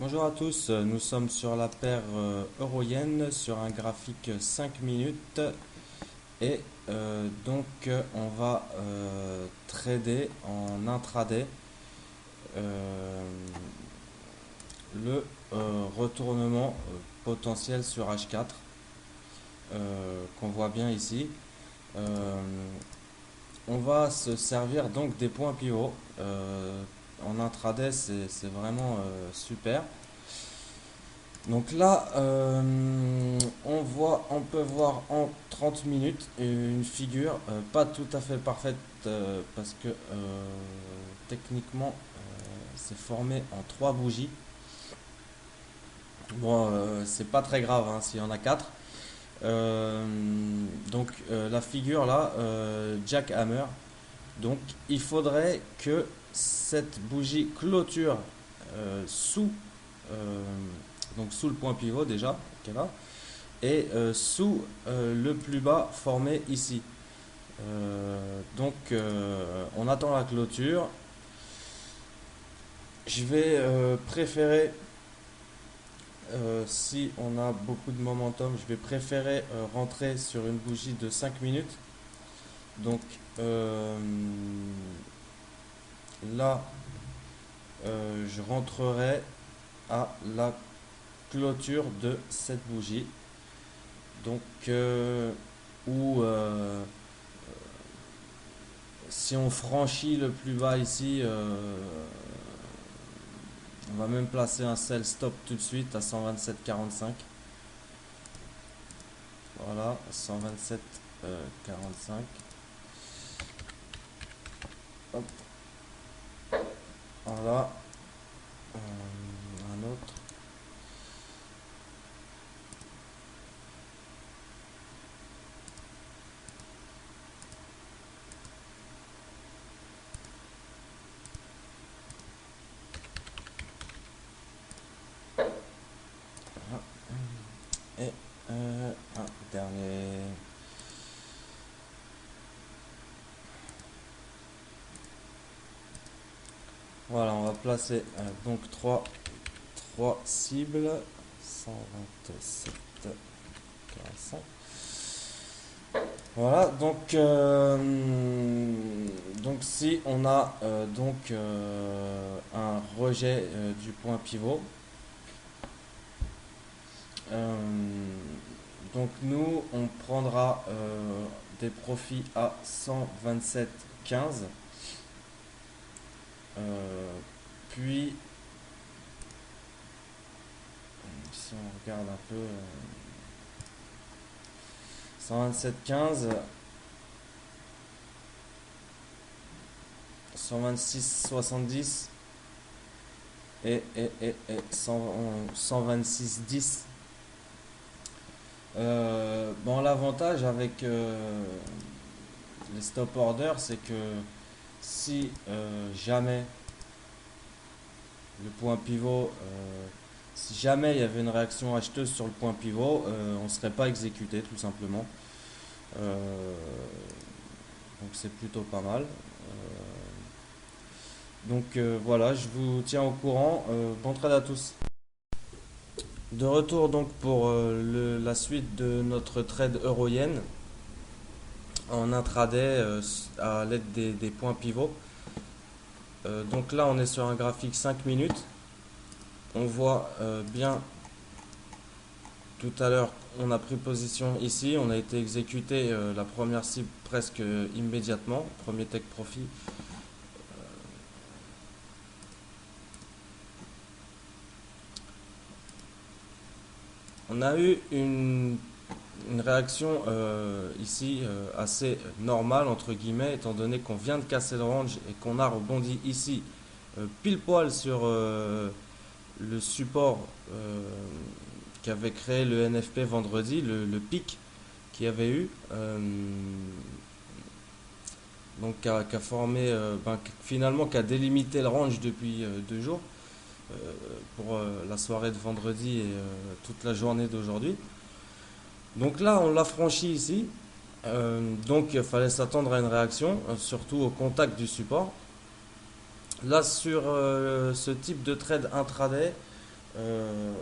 Bonjour à tous, nous sommes sur la paire euro-yen sur un graphique 5 minutes et on va trader en intraday euh, le retournement potentiel sur H4 qu'on voit bien ici. Euh, on va se servir donc des points pivots. En intraday, c'est vraiment super. Donc là, on peut voir en 30 minutes une figure pas tout à fait parfaite parce que techniquement c'est formé en 3 bougies. Bon, c'est pas très grave hein, s'il y en a 4. La figure là, Jack Hammer. Donc il faudrait que cette bougie clôture sous, euh, sous le point pivot déjà, qu'elle a et sous le plus bas formé ici. On attend la clôture. Je vais préférer, si on a beaucoup de momentum, je vais préférer rentrer sur une bougie de 5 minutes. Donc euh, là, je rentrerai à la clôture de cette bougie. Donc, où si on franchit le plus bas ici, on va même placer un sell stop tout de suite à 127,45. Voilà, 127,45. Hop, voilà. Un autre. Et un dernier. Voilà, on va placer donc trois cibles. 127,45. Voilà, donc si on a un rejet du point pivot, euh, donc nous on prendra des profits à 127,15. Puis si on regarde un peu 127,15, 126,70 et 126,10. Bon, l'avantage avec les stop orders, c'est que si jamais le point pivot, si jamais il y avait une réaction acheteuse sur le point pivot, on ne serait pas exécuté tout simplement. Euh, donc c'est plutôt pas mal. Voilà, je vous tiens au courant. Bon trade à tous. De retour donc pour la suite de notre trade euro-yen en intraday à l'aide des points pivots. Donc là on est sur un graphique 5 minutes. On voit bien tout à l'heure on a pris position ici, on a été exécuté la première cible presque immédiatement, premier take profit. On a eu une réaction ici assez normale entre guillemets étant donné qu'on vient de casser le range et qu'on a rebondi ici pile poil sur le support qu'avait créé le NFP vendredi, le pic qu'il y avait eu, qui a formé, finalement qui a délimité le range depuis 2 jours pour la soirée de vendredi et toute la journée d'aujourd'hui. Donc là, on l'a franchi ici. Donc il fallait s'attendre à une réaction, surtout au contact du support. Là, sur ce type de trade intraday, Euh,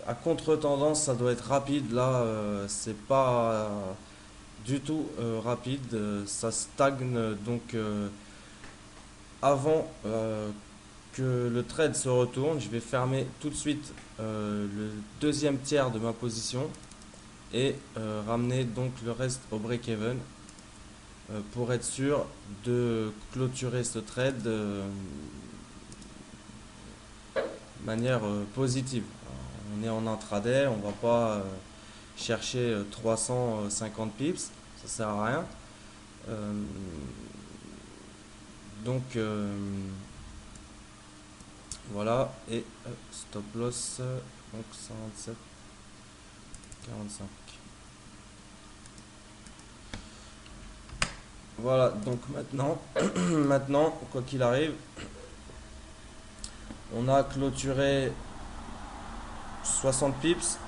à contre-tendance, ça doit être rapide. Là, c'est pas du tout rapide. Ça stagne. Donc, avant que le trade se retourne, je vais fermer tout de suite le deuxième tiers de ma position et ramener donc le reste au break-even pour être sûr de clôturer ce trade de manière positive. Alors, on est en intraday, on va pas chercher 350 pips, ça sert à rien. Euh, donc voilà, et stop loss, donc 127, 45. Voilà, donc maintenant, maintenant, quoi qu'il arrive, on a clôturé 60 pips.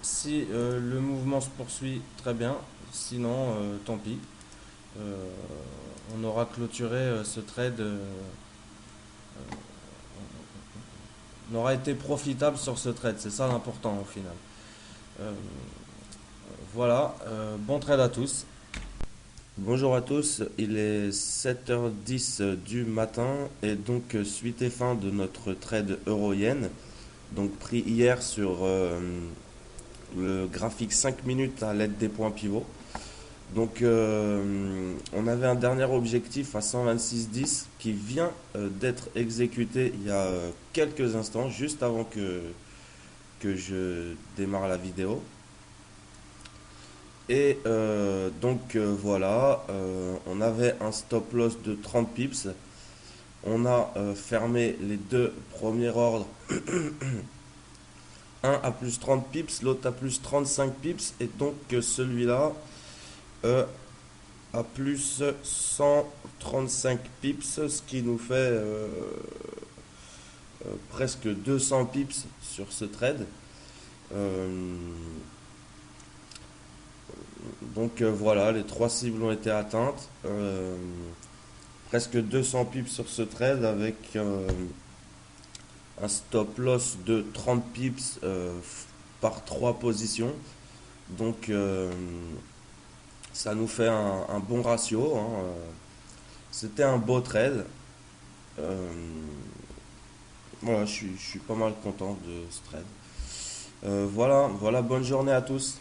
Si le mouvement se poursuit, très bien. Sinon, tant pis. Euh, on aura clôturé ce trade. On aura été profitable sur ce trade. C'est ça l'important au final. Euh, voilà. Bon trade à tous. Bonjour à tous, il est 7h10 du matin et donc suite et fin de notre trade euro-yen, donc pris hier sur le graphique 5 minutes à l'aide des points pivots. Donc on avait un dernier objectif à 126,10 qui vient d'être exécuté il y a quelques instants, juste avant que je démarre la vidéo. Et donc voilà, on avait un stop loss de 30 pips. On a fermé les deux premiers ordres, un à plus 30 pips, l'autre à plus 35 pips, et donc celui-là à plus 135 pips, ce qui nous fait presque 200 pips sur ce trade. Euh, donc voilà, les trois cibles ont été atteintes. Presque 200 pips sur ce trade avec un stop loss de 30 pips par 3 positions. Donc ça nous fait un bon ratio, hein. C'était un beau trade. Euh, voilà, je suis pas mal content de ce trade. Voilà, bonne journée à tous.